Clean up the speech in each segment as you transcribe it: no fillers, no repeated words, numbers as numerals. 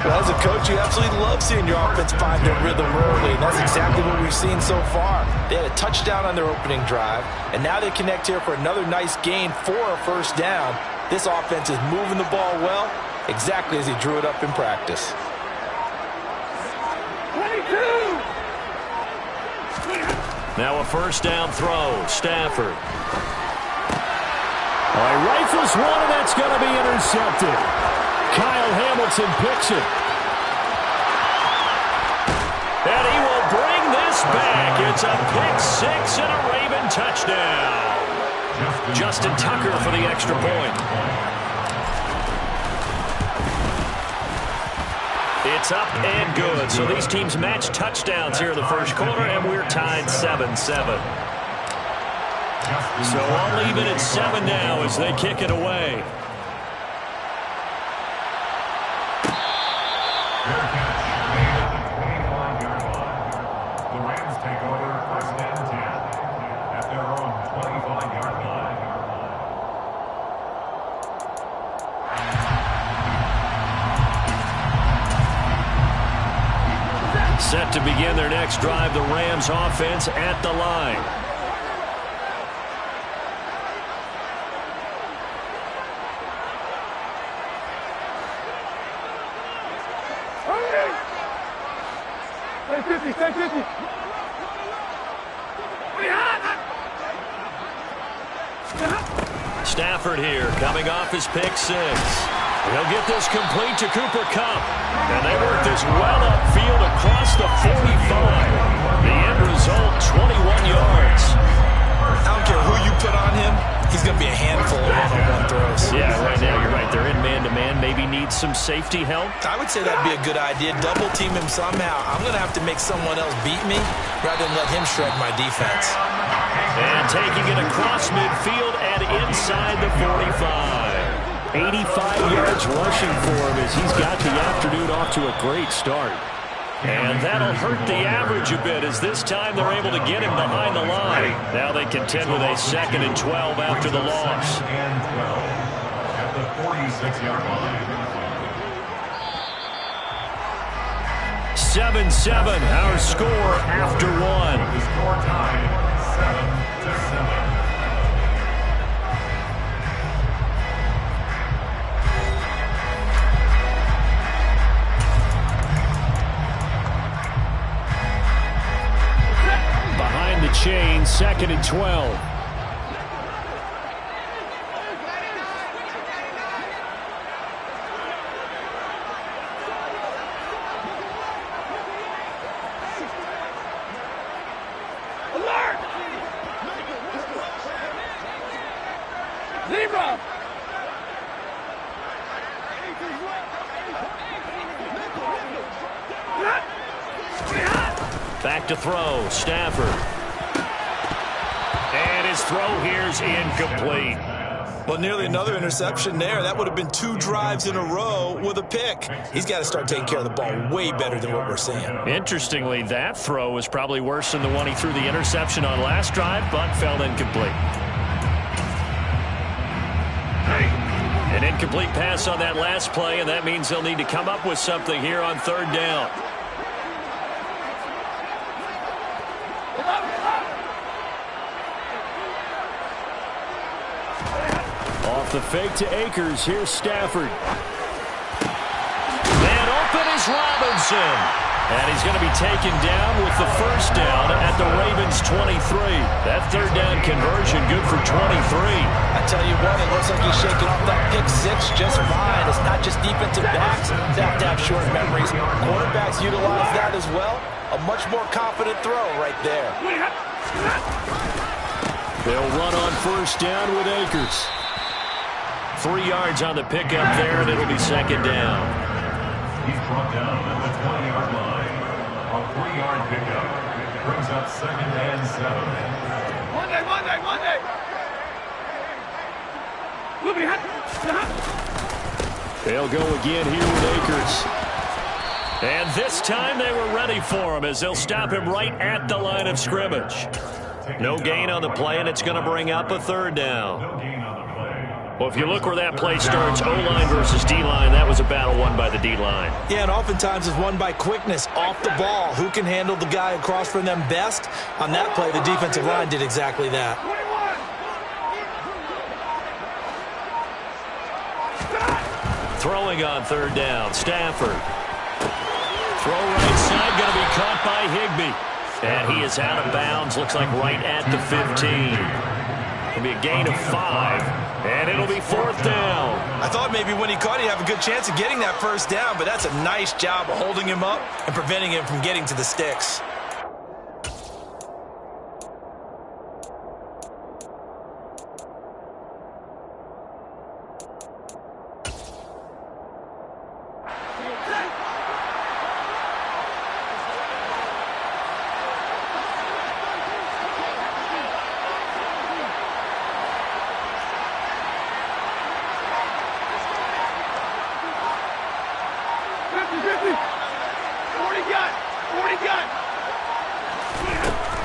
Well, as a coach, you absolutely love seeing your offense find their rhythm early, and that's exactly what we've seen so far. They had a touchdown on their opening drive, and now they connect here for another nice gain for a first down. This offense is moving the ball well, exactly as he drew it up in practice. 22! Now a first down throw, Stafford. All right, rifles one, and that's going to be intercepted. Kyle Hamilton picks it. And he will bring this back. It's a pick-6 and a Raven touchdown. Justin Tucker for the extra point. It's up and good. So these teams match touchdowns here in the first quarter, and we're tied 7-7. So I'll leave it at 7 now as they kick it away. Set to begin their next drive, the Rams offense at the line. Stay 50. Stafford here, coming off his pick-6. He'll get this complete to Cooper Kupp. And they work this well upfield across the 45. The end result, 21 yards. I don't care who you put on him, he's going to be a handful of one-on-one throws. Yeah, right now you're right. They're in man-to-man. Maybe needs some safety help. I would say that'd be a good idea. Double team him somehow. I'm going to have to make someone else beat me rather than let him shred my defense. And taking it across midfield and inside the 45. 85 yards rushing for him as he's got the afternoon off to a great start. And that'll hurt the average a bit as this time they're able to get him behind the line. Now they contend with a 2nd and 12 after the loss. At the 46-yard line. 7-7, our score after one. The score tied 7-7. Behind the chain, 2nd and 12. Alert! Zebra! Back to throw, Stafford. And his throw here's incomplete. Well, nearly another interception there. That would have been 2 drives in a row with a pick. He's got to start taking care of the ball way better than what we're seeing. Interestingly, that throw was probably worse than the one he threw the interception on last drive, but fell incomplete. An incomplete pass on that last play, and that means they'll need to come up with something here on 3rd down. Off the fake to Akers. Here's Stafford. And open is Robinson. And he's going to be taken down with the first down at the Ravens' 23. That 3rd down conversion good for 23. I tell you what, it looks like he's shaking off that pick-6 just fine. It's not just defensive backs that have to have short memories. Quarterbacks utilize that as well. A much more confident throw right there. They'll run on first down with Akers. 3 yards on the pickup there, and it'll be 2nd down. He's brought down at the 20-yard line. A 3-yard pickup brings up 2nd and 7. Monday. They'll go again here with Akers. And this time they were ready for him as they'll stop him right at the line of scrimmage. No gain on the play, and it's going to bring up a 3rd down. No gain on the play. Well, if you look where that play starts, O-line versus D-line, that was a battle won by the D-line. Yeah, and oftentimes it's won by quickness off the ball. Who can handle the guy across from them best? On that play, the defensive line did exactly that. Throwing on third down, Stafford. Throw right side, going to be caught by Higbee. And he is out of bounds, looks like right at the 15. It'll be a gain of 5, and it'll be 4th down. I thought maybe when he caught it, he'd have a good chance of getting that first down, but that's a nice job of holding him up and preventing him from getting to the sticks.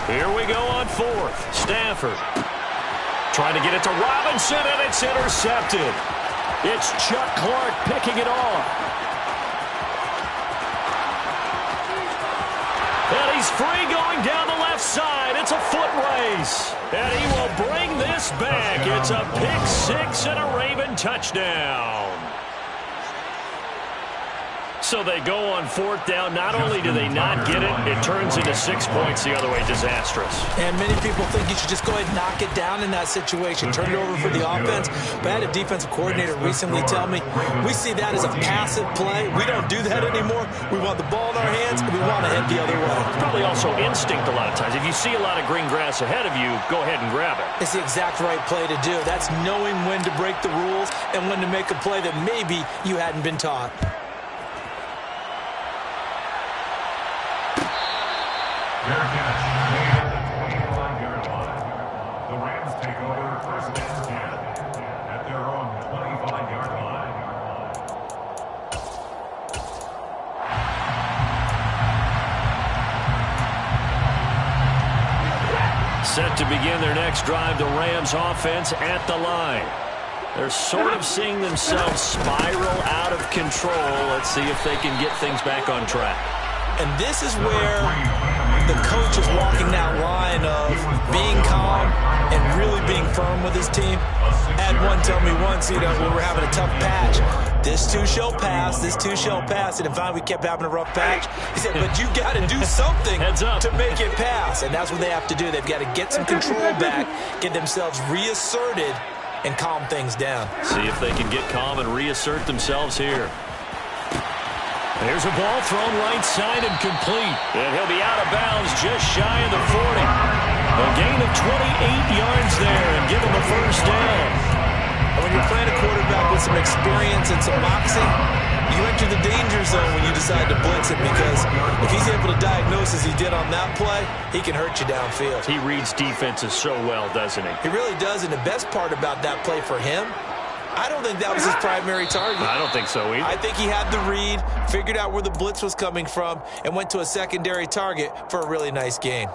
Here we go on 4th. Stafford trying to get it to Robinson, and it's intercepted. It's Chuck Clark picking it off. And he's free going down the left side. It's a foot race. And he will bring this back. It's a pick 6 and a Raven touchdown. So they go on 4th down. Not only do they not get it, it turns into 6 points the other way. Disastrous. And many people think you should just go ahead and knock it down in that situation. Turn it over for the offense. But I had a defensive coordinator recently tell me, we see that as a passive play. We don't do that anymore. We want the ball in our hands, and we want to head the other way. It's probably also instinct a lot of times. If you see a lot of green grass ahead of you, go ahead and grab it. It's the exact right play to do. That's knowing when to break the rules and when to make a play that maybe you hadn't been taught. Fair catch made at the 25-yard line. The Rams take over 1st and 10 at their own 25-yard line. Set to begin their next drive, the Rams offense at the line. They're sort of seeing themselves spiral out of control. Let's see if they can get things back on track. And this is where the coach is walking that line of being calm and really being firm with his team. I had one tell me once, when we're having a tough patch, this too shall pass, this too shall pass. And finally we kept having a rough patch. He said, but you got to do something to make it pass. And that's what they have to do. They've got to get some control back, get themselves reasserted, and calm things down. See if they can get calm and reassert themselves here. There's a ball thrown right side and complete. And he'll be out of bounds just shy of the 40. A gain of 28 yards there and give him a first down. And when you're playing a quarterback with some experience and some moxie, you enter the danger zone when you decide to blitz him, because if he's able to diagnose as he did on that play, he can hurt you downfield. He reads defenses so well, doesn't he? He really does, and the best part about that play for him, I don't think that was his primary target. I don't think so either. I think he had the read, figured out where the blitz was coming from, and went to a secondary target for a really nice gain.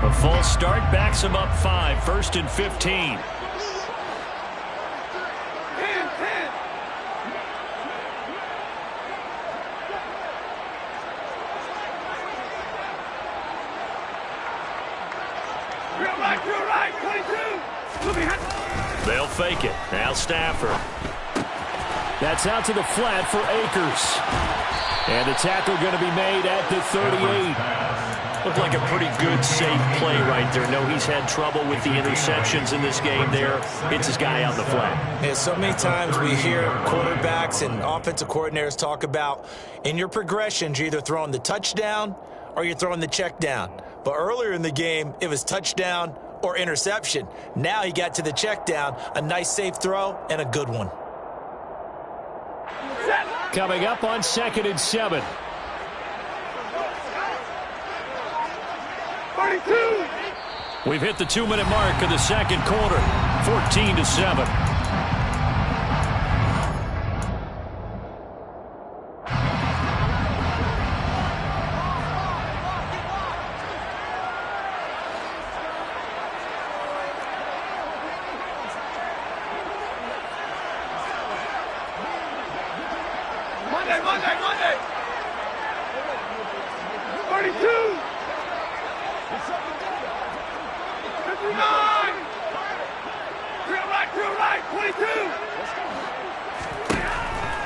A full start backs him up 5, 1st and 15. They'll fake it. Now Stafford. That's out to the flat for Akers. And the tackle going to be made at the 38. Looked like a pretty good, safe play right there. No, he's had trouble with the interceptions in this game there. Hits his guy out in the flat. Yeah, so many times we hear quarterbacks and offensive coordinators talk about, in your progressions, you're either throwing the touchdown or you're throwing the check down. But earlier in the game, it was touchdown or interception. Now he got to the check down, a nice safe throw, and a good one. Coming up on 2nd and 7. 42. We've hit the 2-minute mark of the second quarter. 14-7.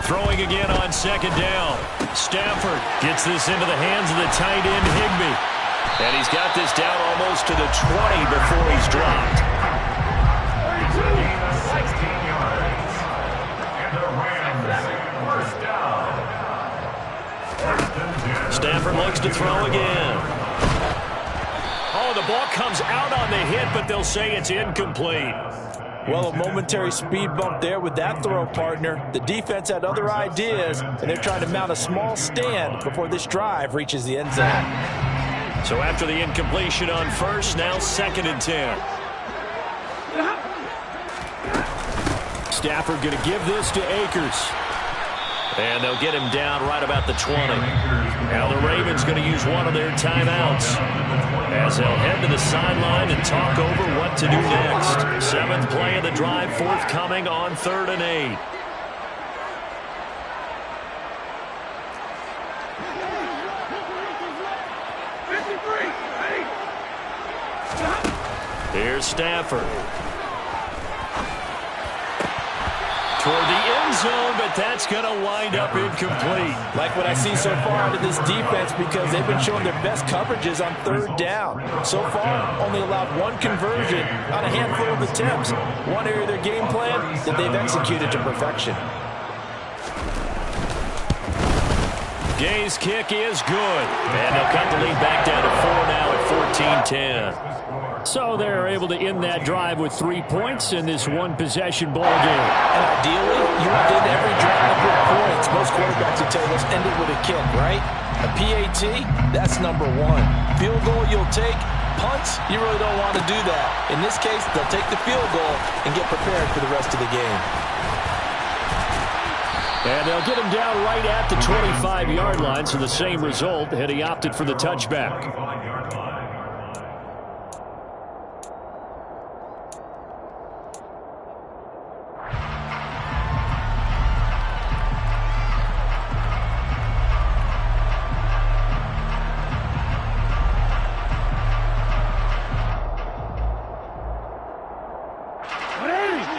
Throwing again on second down. Stafford gets this into the hands of the tight end, Higbee. And he's got this down almost to the 20 before he's dropped. 16 yards. And the Rams first down. Stafford looks to throw again. Oh, the ball comes out on the hit, but they'll say it's incomplete. Well, a momentary speed bump there with that throw, partner. The defense had other ideas, and they're trying to mount a small stand before this drive reaches the end zone. So after the incompletion on first, now 2nd and 10. Stafford going to give this to Akers. And they'll get him down right about the 20. Now the Ravens going to use one of their timeouts as they'll head to the sideline and talk over what to do next. 7th play of the drive forthcoming on 3rd and 8. Here's Stafford. Toward the end zone, but that's going to wind up incomplete. Like what I see so far out of this defense, because they've been showing their best coverages on 3rd down. So far, only allowed one conversion on a handful of attempts. One area of their game plan that they've executed to perfection. Gay's kick is good. And they'll cut the lead back down to 4 now at 14-10. So they're able to end that drive with 3 points in this one-possession ball game. And ideally, you would end every drive with points. Most quarterbacks would tell you, let's end it with a kick, right? A PAT, that's number 1. Field goal you'll take. Punts, you really don't want to do that. In this case, they'll take the field goal and get prepared for the rest of the game. And they'll get him down right at the 25-yard line, so the same result had he opted for the touchback.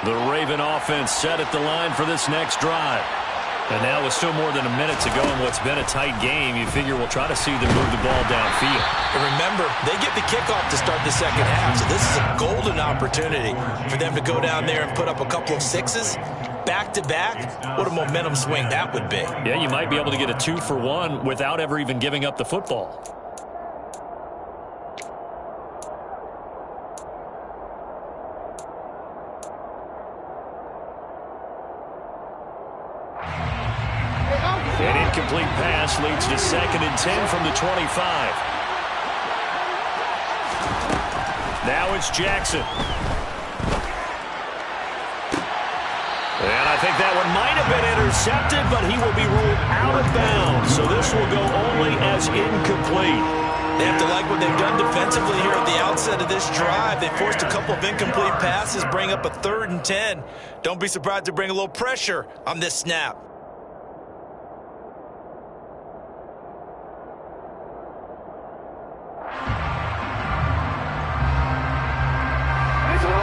The Raven offense set at the line for this next drive. And now with still more than a minute to go in what's been a tight game, you figure we'll try to see them move the ball downfield. And remember, they get the kickoff to start the second half, so this is a golden opportunity for them to go down there and put up a couple of sixes. Back-to-back, what a momentum swing that would be. Yeah, you might be able to get a 2-for-1 without ever even giving up the football. An incomplete pass leads to 2nd and 10 from the 25. Now it's Jackson. And I think that one might have been intercepted, but he will be ruled out of bounds. So this will go only as incomplete. They have to like what they've done defensively here at the outset of this drive. They forced a couple of incomplete passes, bring up a 3rd and 10. Don't be surprised to bring a little pressure on this snap.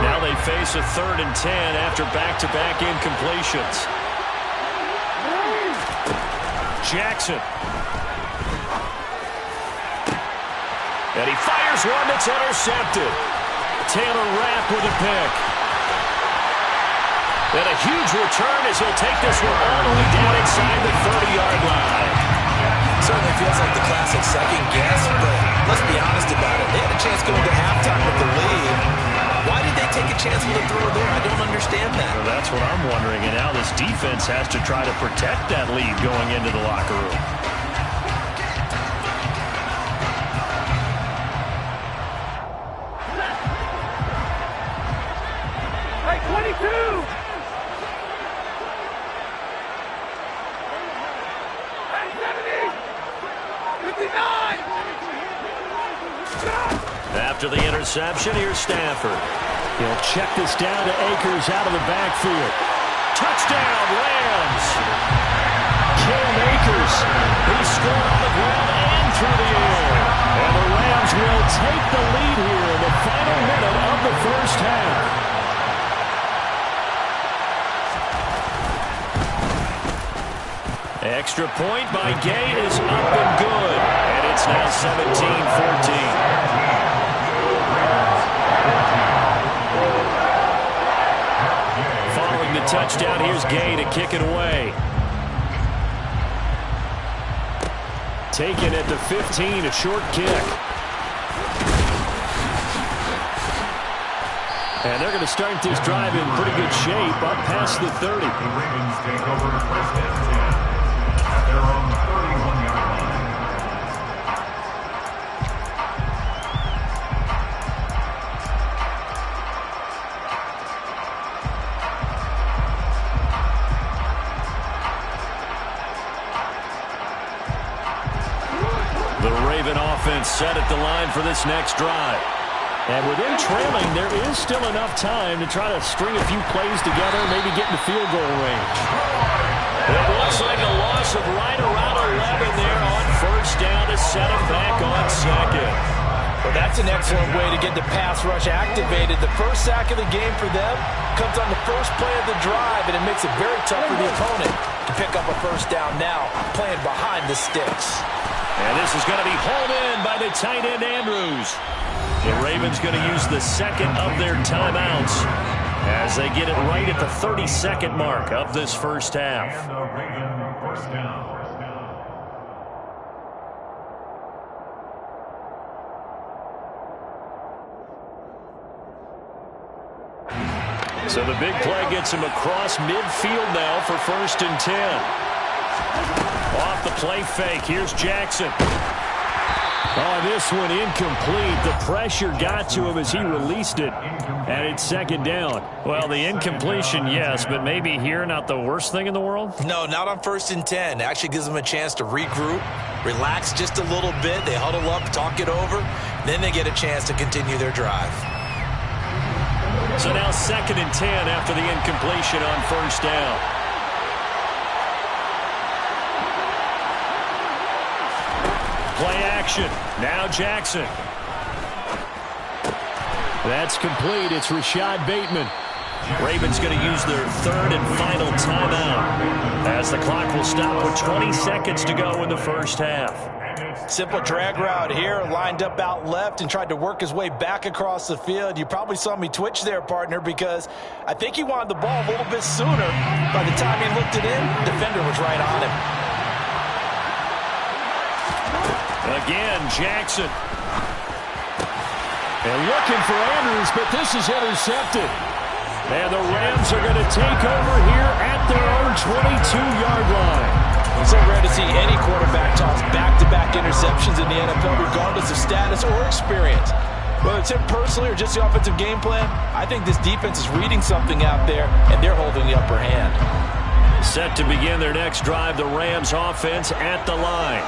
Now they face a 3rd and 10 after back-to-back incompletions. Jackson. And he fires one that's intercepted. Taylor Rapp with a pick. And a huge return as he'll take this one all the way down inside the 30-yard line. Certainly feels like the classic second guess, but let's be honest about it. They had a chance going to halftime with the lead. Why did they take a chance with a throw there? I don't understand that. Well, that's what I'm wondering. And now this defense has to try to protect that lead going into the locker room. Hey, 22! After the interception, here's Stafford. He'll check this down to Akers out of the backfield. Touchdown, Rams! Cam Akers. He scored on the ground and through the air. And the Rams will take the lead here in the final minute of the first half. Extra point by Gay is up and good. And it's now 17-14. Following the touchdown, here's Gay to kick it away. Taken at the 15, a short kick. And they're going to start this drive in pretty good shape, up past the 30. The Ravens take over first and 10 at their own 31-yard line. The Raven offense set at the line for this next drive. And within trailing, there is still enough time to try to string a few plays together, maybe get into field goal range. It looks like a loss of right around 11 there on first down to set him back on second. Well, that's an excellent way to get the pass rush activated. The first sack of the game for them comes on the first play of the drive, and it makes it very tough for the opponent to pick up a first down now, playing behind the sticks. And this is going to be hauled in by the tight end, Andrews. The Ravens going to use the second of their timeouts as they get it right at the 32nd mark of this first half. And the Raven first down. So the big play gets him across midfield now for first and 10. Off the play fake, here's Jackson. Oh, this one incomplete. The pressure got to him as he released it, and it's second down. Well, the incompletion, yes, but maybe here not the worst thing in the world? No, not on first and 10. It actually gives them a chance to regroup, relax just a little bit. They huddle up, talk it over, then they get a chance to continue their drive. So now second and 10 after the incompletion on first down. Play action. Now Jackson. That's complete. It's Rashad Bateman. Ravens going to use their third and final timeout as the clock will stop with 20 seconds to go in the first half. Simple drag route here, lined up out left and tried to work his way back across the field. You probably saw me twitch there, partner, because I think he wanted the ball a little bit sooner. By the time he looked it in, the defender was right on him. Again, Jackson. And looking for Andrews, but this is intercepted. And the Rams are going to take over here at their own 22-yard line. It's so rare to see any quarterback toss back-to-back interceptions in the NFL, regardless of status or experience. Whether it's him personally or just the offensive game plan, I think this defense is reading something out there, and they're holding the upper hand. Set to begin their next drive, the Rams offense at the line.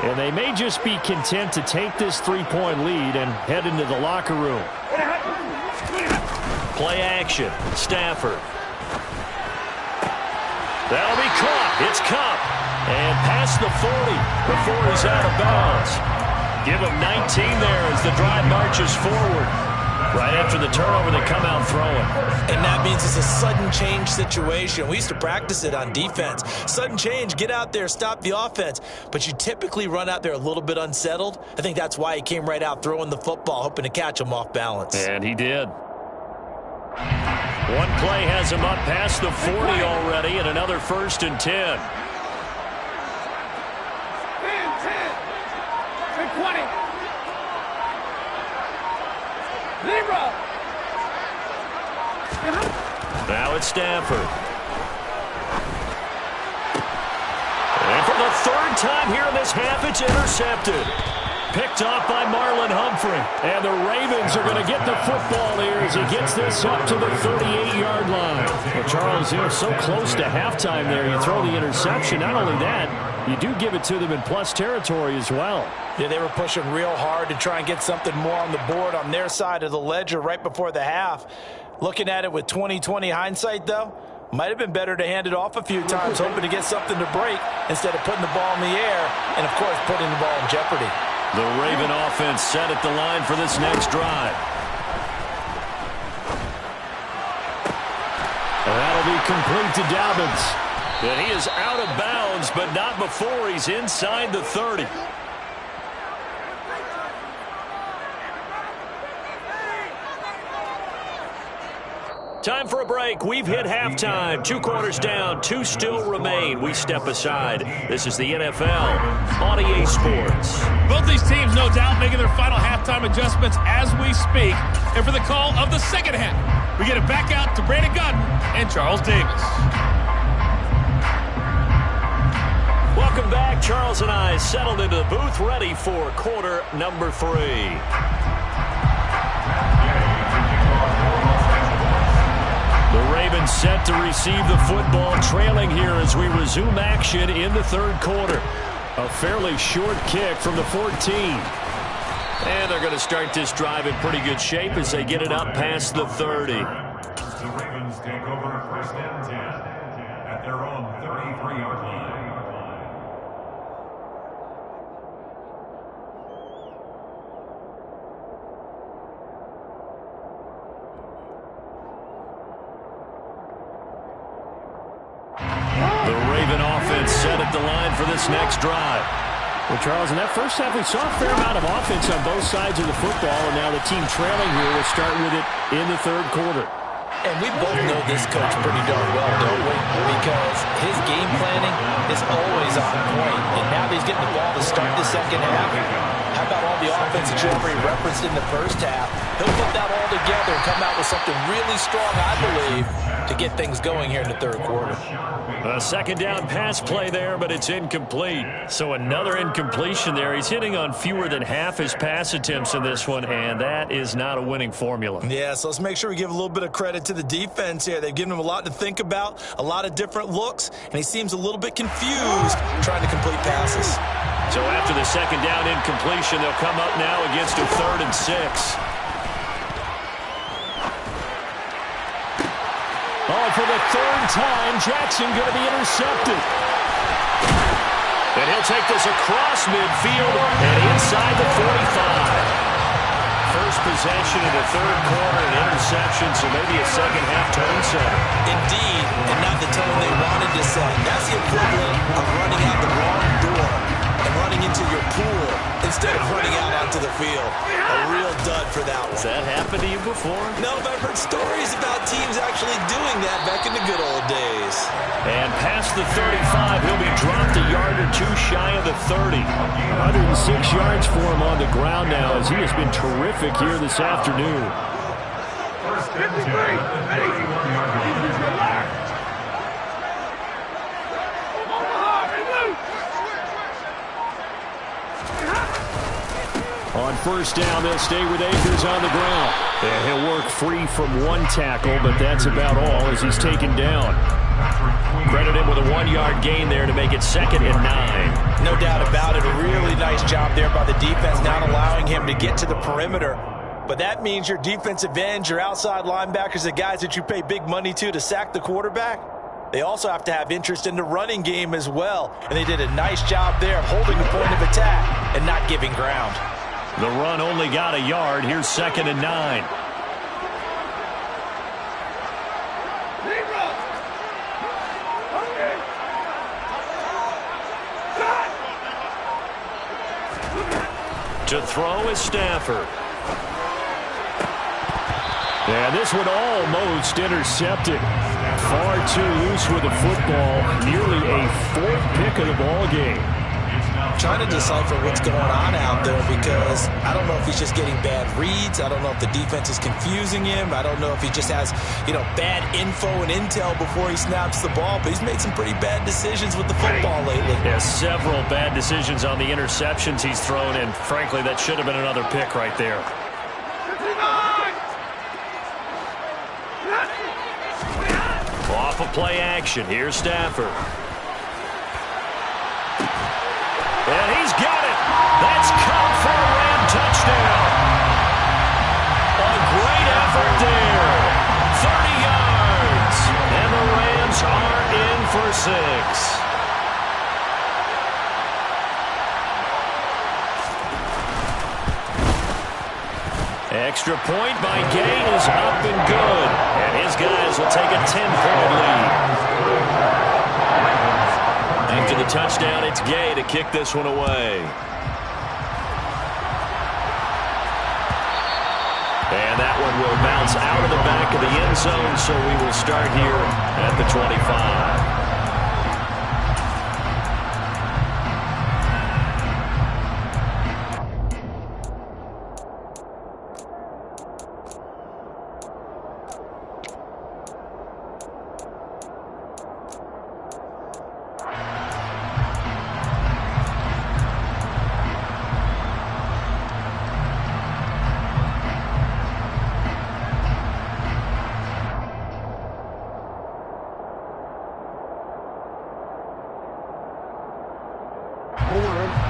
And they may just be content to take this three-point lead and head into the locker room. Play action. Stafford. That'll be caught. It's Cup. And past the 40 before he's out of bounds. Give him 19 there as the drive marches forward. Right after the turnover, they come out throwing. And that means it's a sudden change situation. We used to practice it on defense. Sudden change, get out there, stop the offense. But you typically run out there a little bit unsettled. I think that's why he came right out throwing the football, hoping to catch him off balance. And he did. One play has him up past the 40 already, and another first and 10. 10, 20. Zero. Now it's Stafford. And for the third time here in this half, it's intercepted. Picked off by Marlon Humphrey. And the Ravens are going to get the football here as he gets this up to the 38-yard line. Well, Charles, you're so close to halftime there. You throw the interception. Not only that, you do give it to them in plus territory as well. Yeah, they were pushing real hard to try and get something more on the board on their side of the ledger right before the half. Looking at it with 20/20 hindsight, though, might have been better to hand it off a few times, hoping to get something to break instead of putting the ball in the air and, of course, putting the ball in jeopardy. The Raven offense set at the line for this next drive. And that'll be complete to Dobbins. And he is out of bounds, but not before he's inside the 30. Time for a break. We've hit halftime. 2 quarters down. 2 still remain. We step aside. This is the NFL on EA Sports. Both these teams, no doubt, making their final halftime adjustments as we speak. And for the call of the second half, we get it back out to Brandon Godden and Charles Davis. Welcome back. Charles and I settled into the booth, ready for quarter number 3. The Ravens set to receive the football, trailing here as we resume action in the 3rd quarter. A fairly short kick from the 14. And they're going to start this drive in pretty good shape as they get it up past the 30. The Ravens take over 1st and 10 at their own 33-yard line. The Raven offense set at the line for this next drive. Well, Charles, in that first half, we saw a fair amount of offense on both sides of the football, and now the team trailing here will start with it in the 3rd quarter. And we both know this coach pretty darn well, don't we? Because his game planning is always on point. And now that he's getting the ball to start the second half, how about all the offense that you already referenced in the first half? He'll put that all together and come out with something really strong, I believe, to get things going here in the 3rd quarter. A second down pass play there, but it's incomplete. So another incompletion there. He's hitting on fewer than half his pass attempts in this one, and that is not a winning formula. Yeah, so let's make sure we give a little bit of credit to the defense here. They've given him a lot to think about, a lot of different looks, and he seems a little bit confused trying to complete passes. So after the second down incompletion, they'll come up now against a 3rd and 6. Oh, for the 3rd time, Jackson going to be intercepted. And he'll take this across midfield and inside the 45. First possession in the 3rd quarter, an interception, so maybe a second-half tone setter. Indeed, and not the tone they wanted to set. That's the equivalent of running out the wrong door and running into your pool instead of running out onto the field. A real dud for that one. Has that happened to you before? No, but I've heard stories about teams actually doing that back in the good old days. And past the 35, he'll be dropped a yard or 2 shy of the 30. 106 yards for him on the ground now as he has been terrific here this afternoon. 1st and 10 at 81-yard line. On 1st down, they'll stay with Akers on the ground. And he'll work free from 1 tackle, but that's about all as he's taken down. Credit him with a 1-yard gain there to make it 2nd and 9. No doubt about it. A really nice job there by the defense, not allowing him to get to the perimeter. But that means your defensive ends, your outside linebackers, the guys that you pay big money to sack the quarterback, they also have to have interest in the running game as well. And they did a nice job there of holding the point of attack and not giving ground. The run only got a yard. Here's 2nd and 9. To throw is Stafford. And this one almost intercepted. Far too loose with the football. Nearly a 4th pick of the ball game. Trying to decipher what's going on out there because I don't know if he's just getting bad reads. I don't know if the defense is confusing him. I don't know if he just has, bad info and intel before he snaps the ball. But he's made some pretty bad decisions with the football lately. Yeah, several bad decisions on the interceptions he's thrown, and frankly, that should have been another pick right there. Off of play action. Here's Stafford. And he's got it. That's caught for a Ram touchdown. A great effort there. 30 yards. And the Rams are in for 6. Extra point by Gay is up and good. And his guys will take a 10-point lead. the touchdown. It's Gay to kick this one away. And that one will bounce out of the back of the end zone, so we will start here at the 25.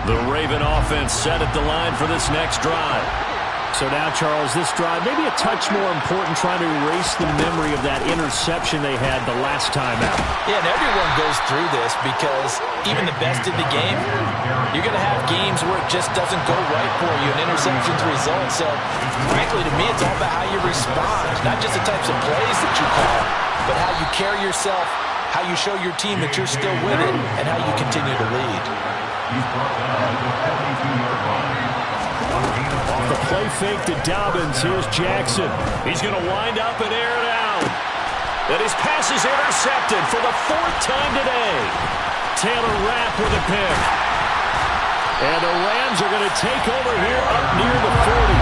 The Raven offense set at the line for this next drive. So now, Charles, this drive maybe a touch more important, trying to erase the memory of that interception they had the last time out. Yeah, and everyone goes through this because even the best in the game, you're going to have games where it just doesn't go right for you, and interceptions result. So, frankly, to me, it's all about how you respond, not just the types of plays that you call, but how you carry yourself, how you show your team that you're still with it, and how you continue to lead. He's brought down at the 42-yard line. Off the play fake to Dobbins. Here's Jackson. He's going to wind up and air it out. And his pass is intercepted for the 4th time today. Taylor Rapp with a pick. And the Rams are going to take over here up near the 40.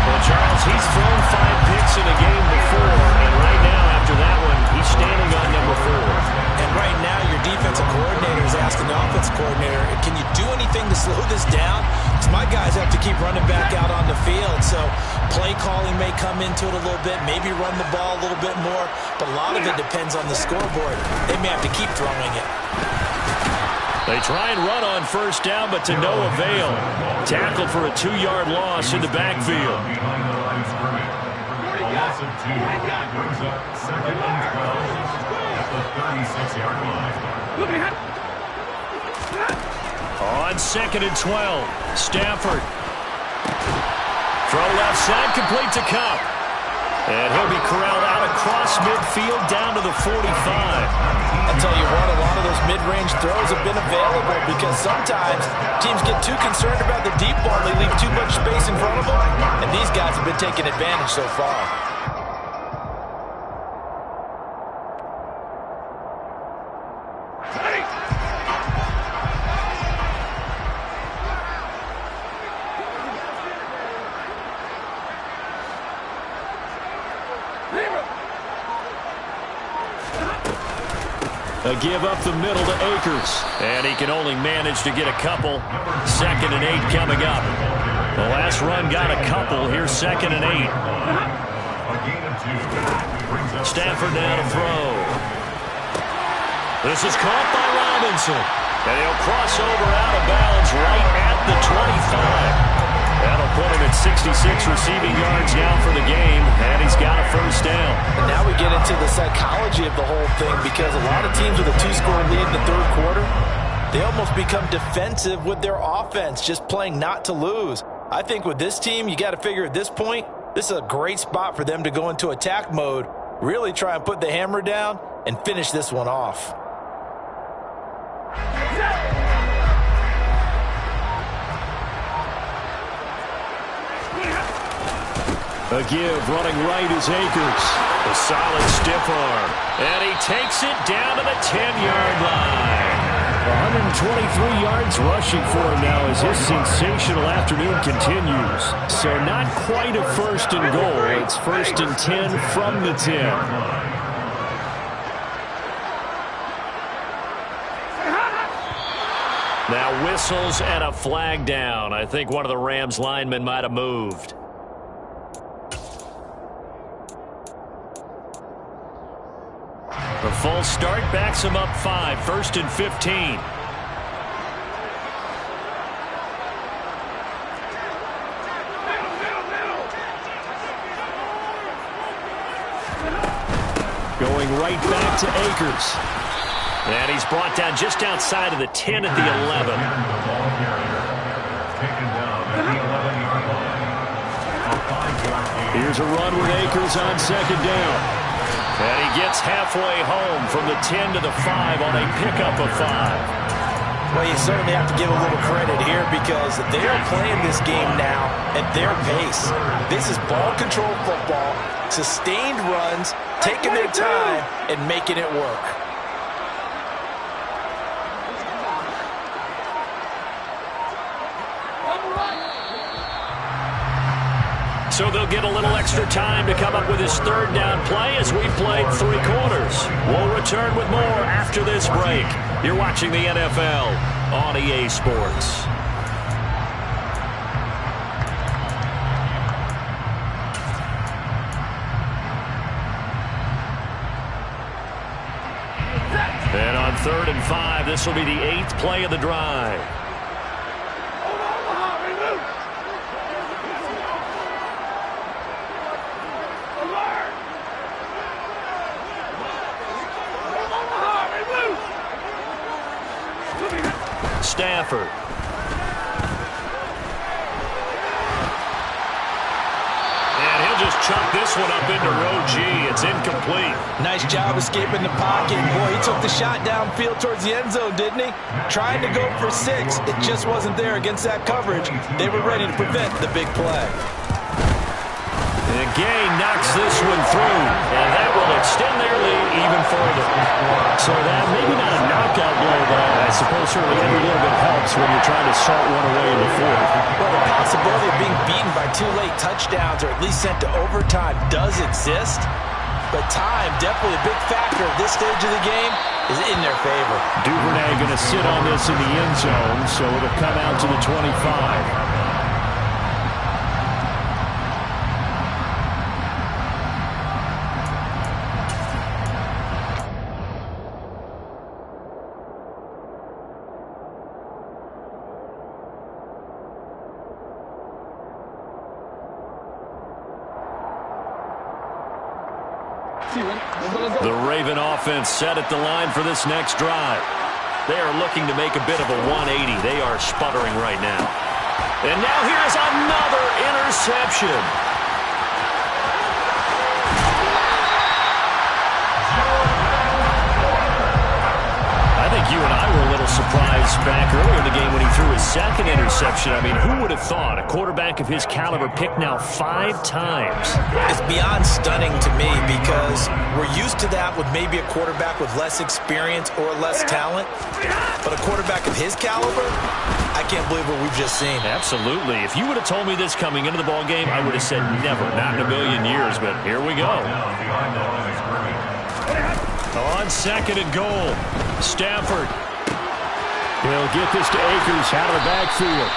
Well, Charles, he's thrown 5 picks in a game before, and right now, after that one, he's standing on number 4. And right now, your defensive coordinator is asking the offensive coordinator, can you do anything to slow this down? Because my guys have to keep running back out on the field. So play calling may come into it a little bit, maybe run the ball a little bit more, but a lot of it depends on the scoreboard. They may have to keep throwing it. They try and run on first down, but to no avail. Tackled for a 2-yard loss in the backfield. Behind the line of scrimmage. A loss of 2 brings up 2nd and 12 at the 36-yard line. On 2nd and 12, Stafford. Throw left side, complete to Cup. And he'll be corralled out across midfield down to the 45. I'll tell you what, a lot of those mid-range throws have been available because sometimes teams get too concerned about the deep ball and they leave too much space in front of them, and these guys have been taking advantage so far. A give up the middle to Akers. And he can only manage to get a couple. 2nd and 8 coming up. The last run got a couple. Here's 2nd and 8. Stafford now to throw. This is caught by Robinson. And he'll cross over out of bounds right at the 25. That'll put him at 66 receiving yards now for the game, and he's got a first down. And now we get into the psychology of the whole thing because a lot of teams with a 2-score lead in the 3rd quarter, they almost become defensive with their offense, just playing not to lose. I think with this team, you got to figure at this point, this is a great spot for them to go into attack mode, really try and put the hammer down and finish this one off. A give, running right is Akers. A solid stiff arm. And he takes it down to the 10-yard line. 123 yards rushing for him now as his sensational afternoon continues. So not quite a 1st and goal. It's 1st and 10 from the 10. Now whistles and a flag down. I think one of the Rams linemen might have moved. The full start backs him up 5. 1st and 15. Going right back to Akers. And he's brought down just outside of the 10 at the 11. Here's a run with Akers on 2nd down. And he gets halfway home from the 10 to the 5 on a pickup of 5. Well, you certainly have to give a little credit here because they are playing this game now at their pace. This is ball control football, sustained runs, taking their time, and making it work. So they'll get a little extra time to come up with his third down play as we've played 3 quarters. We'll return with more after this break. You're watching the NFL on EA Sports. And on 3rd and 5, this will be the 8th play of the drive. Stafford. And he'll just chuck this one up into row G. It's incomplete. Nice job escaping the pocket. Boy, he took the shot downfield towards the end zone, didn't he? Trying to go for 6. It just wasn't there against that coverage. They were ready to prevent the big play. And Gay knocks this one through, and that will extend their lead even further. So that maybe not a knockout blow, but I suppose certainly every little bit helps when you're trying to salt one away in the 4th. Well, the possibility of being beaten by 2 late touchdowns or at least sent to overtime does exist, but time, definitely a big factor at this stage of the game, is in their favor. Duvernay going to sit on this in the end zone, so it'll come out to the 25. The Raven offense set at the line for this next drive. They are looking to make a bit of a 180. They are sputtering right now. And now here's another interception. I think you and I were a little surprised back earlier in the game when he threw his 2nd interception. I mean, who would have thought a quarterback of his caliber picked now 5 times? It's beyond stunning to me because we're used to that with maybe a quarterback with less experience or less talent. But a quarterback of his caliber, I can't believe what we've just seen. Absolutely. If you would have told me this coming into the ball game, I would have said never, not in a million years. But here we go. On 2nd and goal, Stafford. He'll get this to Akers out of the backfield.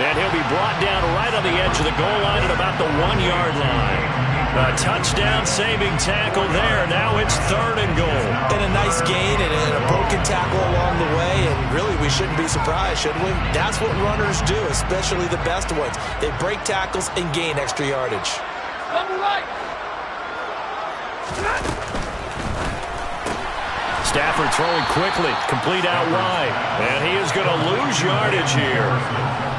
And he'll be brought down right on the edge of the goal line at about the 1-yard line. A touchdown-saving tackle there. Now it's 3rd and goal. And a nice gain and a broken tackle along the way. And really, we shouldn't be surprised, should we? That's what runners do, especially the best ones. They break tackles and gain extra yardage. Stafford throwing quickly, complete out wide. And he is going to lose yardage here.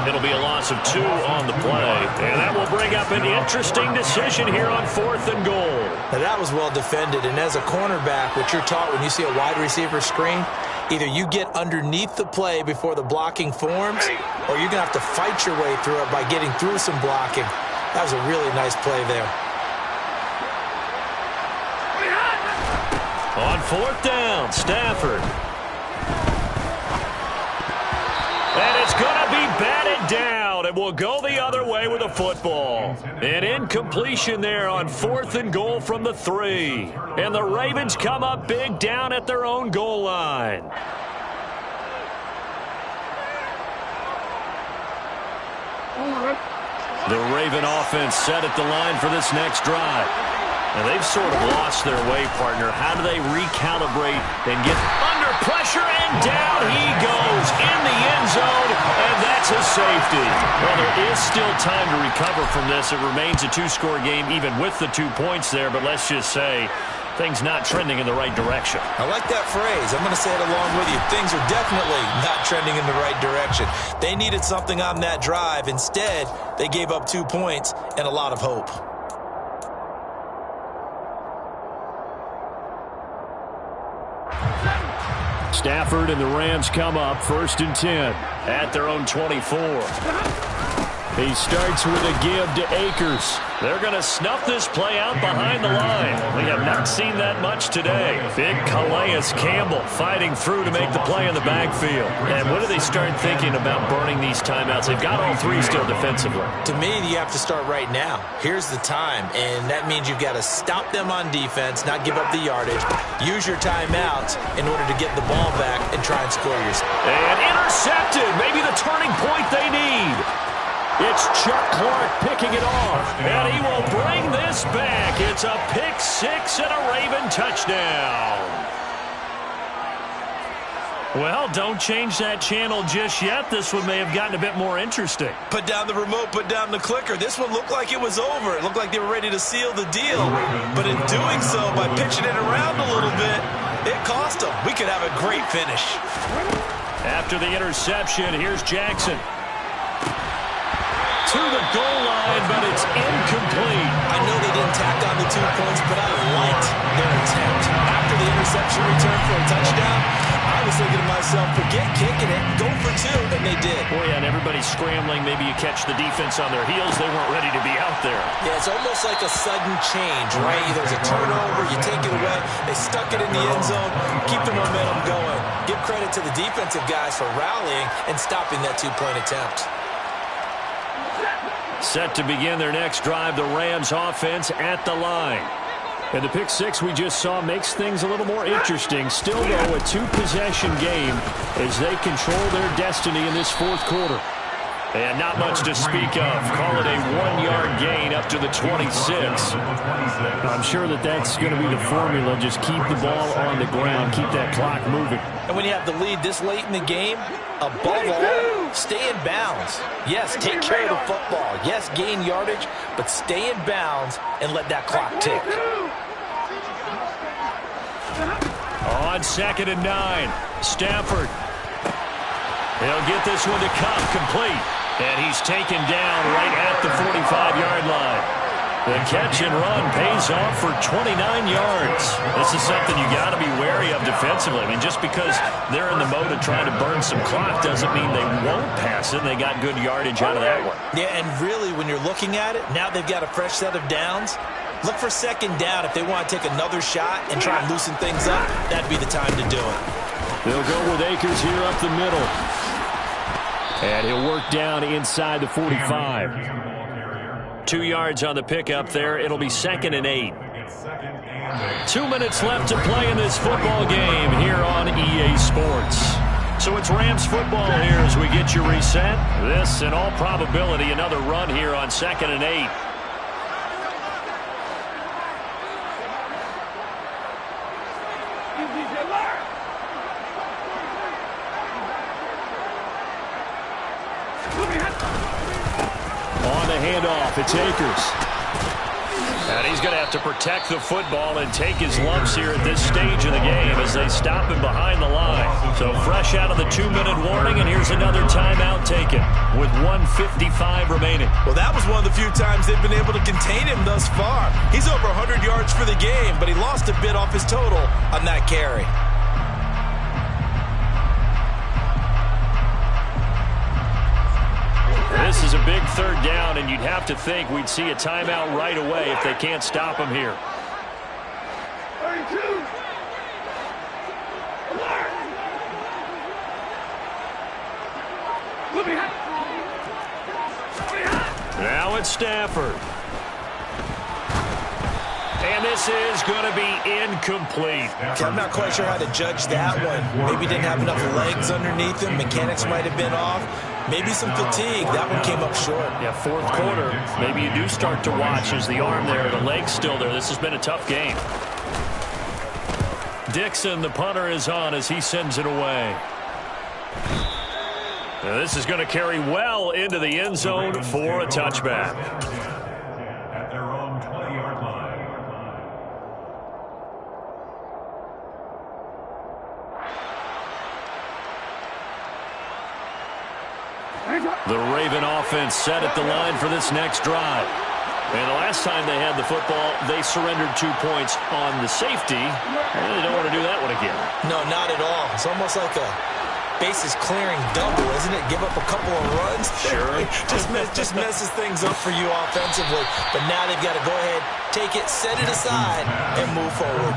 It'll be a loss of 2 on the play. And that will bring up an interesting decision here on 4th and goal. Now that was well defended. And as a cornerback, what you're taught when you see a wide receiver screen, either you get underneath the play before the blocking forms, or you're going to have to fight your way through it by getting through some blocking. That was a really nice play there. On 4th down, Stafford. And it's going to be batted down, and we'll go the other way with the football. An incompletion there on 4th and goal from the 3. And the Ravens come up big down at their own goal line. The Raven offense set at the line for this next drive. And they've sort of lost their way, partner. How do they recalibrate and get under pressure? And down he goes in the end zone, and that's a safety. Well, there is still time to recover from this. It remains a 2-score game, even with the 2 points there. But let's just say things not trending in the right direction. I like that phrase. I'm going to say it along with you. Things are definitely not trending in the right direction. They needed something on that drive. Instead, they gave up 2 points and a lot of hope. Stafford and the Rams come up 1st and 10 at their own 24. He starts with a give to Akers. They're going to snuff this play out behind the line. We have not seen that much today. Big Calais Campbell fighting through to make the play in the backfield. And when do they start thinking about burning these timeouts? They've got all three still defensively. To me, you have to start right now. Here's the time, and that means you've got to stop them on defense, not give up the yardage, use your timeouts in order to get the ball back and try and score yourself. And intercepted. Maybe the turning point they need. It's Chuck Clark picking it off, and he will bring this back. It's a pick six and a Raven touchdown. Well, don't change that channel just yet. This one may have gotten a bit more interesting. Put down the remote, put down the clicker. This one looked like it was over. It looked like they were ready to seal the deal. But in doing so, by pitching it around a little bit, it cost them. We could have a great finish. After the interception, here's Jackson. To the goal line, but it's incomplete. I know they didn't tack on the 2 points, but I liked their attempt. After the interception return for a touchdown, I was thinking to myself, forget kicking it, go for 2, and they did. Boy, yeah, and everybody's scrambling. Maybe you catch the defense on their heels. They weren't ready to be out there. Yeah, it's almost like a sudden change, right? There's a turnover, you take it away. They stuck it in the end zone, keep the momentum going. Give credit to the defensive guys for rallying and stopping that 2-point attempt. Set to begin their next drive, the Rams offense at the line. And the pick six we just saw makes things a little more interesting. Still, though, a 2-possession game as they control their destiny in this 4th quarter. And not much to speak of. Call it a 1-yard gain up to the 26. I'm sure that's going to be the formula. Just keep the ball on the ground. Keep that clock moving. And when you have the lead this late in the game, above all, stay in bounds. Yes, take care of the football. Yes, gain yardage, but stay in bounds and let that clock tick. On 2nd and 9, Stafford. He'll get this one to Cup complete. And he's taken down right at the 45-yard line. The catch and run pays off for 29 yards. This is something you got to be wary of defensively. I mean, just because they're in the mode of trying to burn some clock doesn't mean they won't pass it. They got good yardage out of that one. Yeah, and really, when you're looking at it, now they've got a fresh set of downs. Look for 2nd down if they want to take another shot and try and loosen things up. That'd be the time to do it. They'll go with Akers here up the middle. And he'll work down inside the 45. 2 yards on the pickup there. It'll be 2nd and 8. 2 minutes left to play in this football game here on EA Sports. So it's Rams football here as we get you reset. This, in all probability, another run here on 2nd and 8. On the handoff, it's Akers. And he's going to have to protect the football and take his lumps here at this stage of the game as they stop him behind the line. So fresh out of the 2-minute warning, and here's another timeout taken with 1:55 remaining. Well, that was one of the few times they've been able to contain him thus far. He's over 100 yards for the game, but he lost a bit off his total on that carry. This is a big 3rd down, and you'd have to think we'd see a timeout right away if they can't stop him here. Now it's Stafford. And this is going to be incomplete. Okay, I'm not quite sure how to judge that one. Maybe didn't have enough legs underneath him. Mechanics might have been off. Maybe some fatigue. That one came up short. Yeah, 4th quarter. Maybe you do start to watch as the arm there, the leg's still there. This has been a tough game. Dixon, the punter, is on as he sends it away. Now this is going to carry well into the end zone for a touchback. At their own 20-yard line. The Raven offense set at the line for this next drive. And the last time they had the football, they surrendered 2 points on the safety. And they don't want to do that one again. No, not at all. It's almost like a bases clearing double, isn't it? Give up a couple of runs. Sure. just messes things up for you offensively. But now they've got to go ahead, take it, set it aside, and move forward.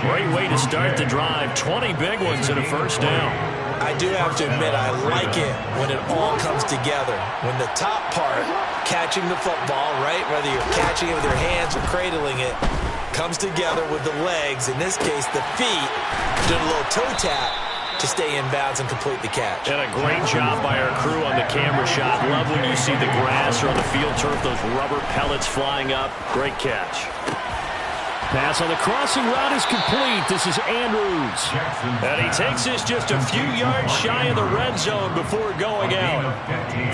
Great way to start the drive. 20 big ones and a first down. I do have to admit, I like it when it all comes together. When the top part, catching the football, right, whether you're catching it with your hands or cradling it, comes together with the legs, in this case the feet, doing a little toe tap to stay in bounds and complete the catch. And a great job by our crew on the camera shot. Love when you see the grass or on the field turf, those rubber pellets flying up. Great catch. Pass on the crossing route is complete. This is Andrews. And he takes this just a few yards shy of the red zone before going out.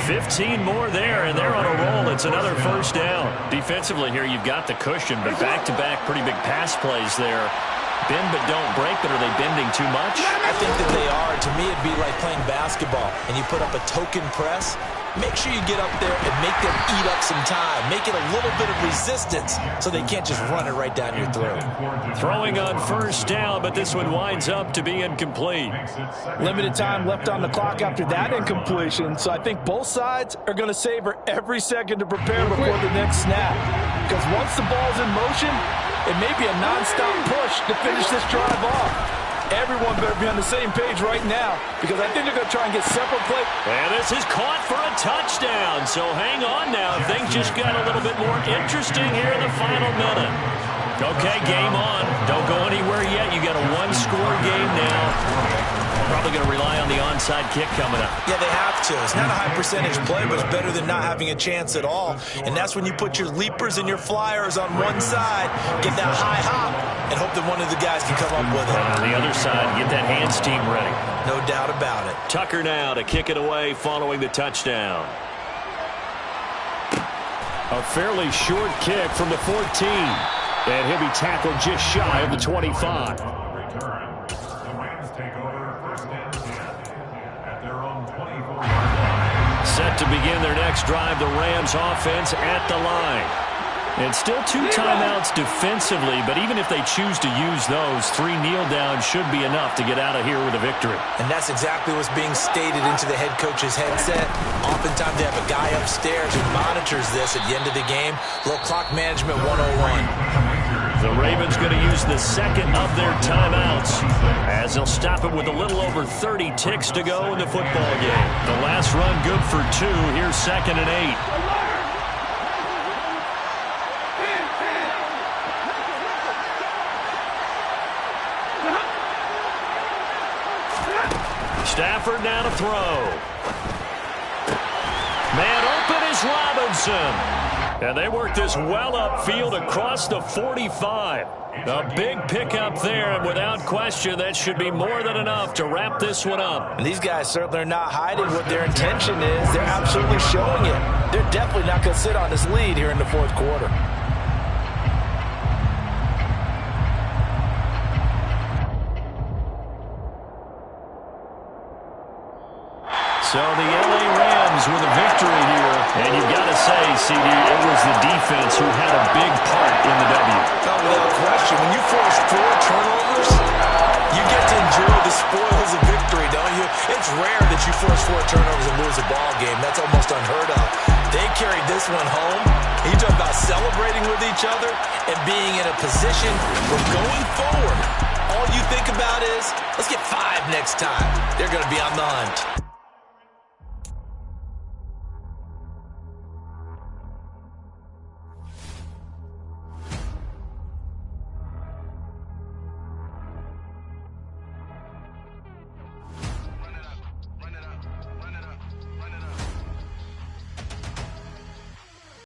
15 more there, and they're on a roll. It's another first down. Defensively here, you've got the cushion, but back-to-back pretty big pass plays there. Bend but don't break, but are they bending too much? I think that they are. To me, it'd be like playing basketball, and you put up a token press. Make sure you get up there and make them eat up some time. Make it a little bit of resistance so they can't just run it right down your throat. Throwing on first down, but this one winds up to be incomplete. Limited time left on the clock after that incompletion, so I think both sides are going to savor every second to prepare before the next snap. Because once the ball's in motion, it may be a nonstop push to finish this drive off. Everyone better be on the same page right now, because I think they're going to try and get separate play. And this is caught for a touchdown. So hang on now. Things just got a little bit more interesting here in the final minute. Okay, game on. Don't go anywhere yet. You got a one-score game now. Probably going to rely on the onside kick coming up. Yeah, they have to. It's not a high-percentage play, but it's better than not having a chance at all. And that's when you put your leapers and your flyers on one side, get that high hop, and hope that one of the guys can come up with it. And on the other side, get that hands team ready. No doubt about it. Tucker now to kick it away following the touchdown. A fairly short kick from the 14. And he'll be tackled just shy of the 25. Set to begin their next drive, the Rams offense at the line. And still 2 timeouts defensively, but even if they choose to use those, 3 kneel downs should be enough to get out of here with a victory. And that's exactly what's being stated into the head coach's headset. Oftentimes they have a guy upstairs who monitors this at the end of the game. A little clock management 101. The Ravens going to use the second of their timeouts as they'll stop it with a little over 30 ticks to go in the football game. The last run good for 2. Here's 2nd and 8. Stafford now to throw. Man open is Robinson. And they work this well upfield across the 45. A big pickup there, and without question, that should be more than enough to wrap this one up. And these guys certainly are not hiding what their intention is. They're absolutely showing it. They're definitely not going to sit on this lead here in the fourth quarter. So the LA Rams with a victory here. And you've got to say, CD, it was the defense who had a big part in the W. Oh, without question. When you force 4 turnovers, you get to enjoy the spoils of victory, don't you? It's rare that you force 4 turnovers and lose a ball game. That's almost unheard of. They carried this one home. And you talk about celebrating with each other and being in a position where going forward, all you think about is, let's get 5 next time. They're going to be on the hunt.